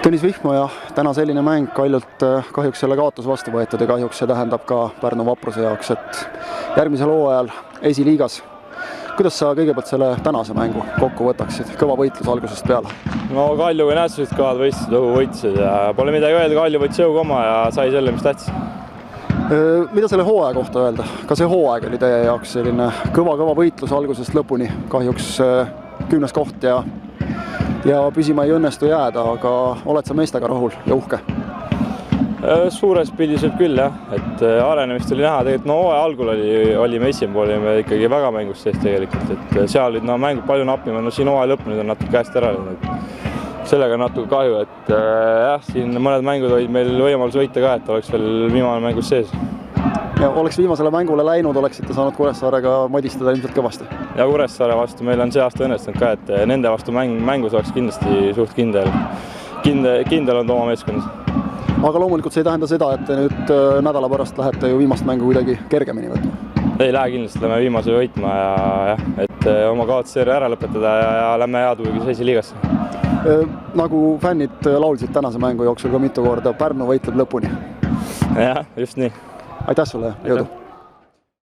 Tõnis Vihma ja täna selline mäng Kaljult kahjuks selle kaotus vastu võetud ja kahjuks see tähendab ka Pärnu Vapruse jaoks, et järgmisel hooajal esiliigas. Kuidas sa kõigepealt selle tänase mängu kokku võtaksid? Kõva võitlus algusest peale. No Kaljuga nähtused kohad võistlused, õhu võitlused ja pole midagi öelda, Kalju võttis õuga oma ja sai selle, mis tähtis. Mida selle hooaja kohta öelda? Ka see hooaeg oli teie jaoks selline kõva võitlus algusest lõpuni. Kahjuks 10. koht ja püsima ei õnnestu jääda, aga oled sa meestega rahul ja uhke? Suures pildis võib küll jah, et arenemist oli näha, tegelikult hooaja algul olime esimene pool, olime ikkagi väga mängus sees tegelikult, et seal olid mängud palju napima, siin hooaja lõpp nüüd on natuke käest ära. Sellega on natuke kahju, et jah, siin mõned mängud olid meil võimalus võita ka, et oleks veel viimane mängus sees. Ja oleks viimasele mängule läinud, oleksite saanud Kuressaarega madistada ilmselt kõvasti? Ja Kuressaare vastu meil on see aasta õnnestunud ka, et nende vastu mängus oleks kindlasti suht kindel olnud oma meeskonnas. Aga loomulikult see ei tähenda seda, et te nüüd nädala pärast lähete ju viimast mängu kuidagi kergemini võtma? Ei lähe kindlasti, lähme viimase võitma ja jah, et oma kaotusseeria ära lõpetada ja lähme headugiga esiliigasse. Nagu fännid laulsid tänase mängu jooksul ka mitu korda, Pärnu võitleb lõpuni. Jah, just nii. Aitäh sulle, jõudu!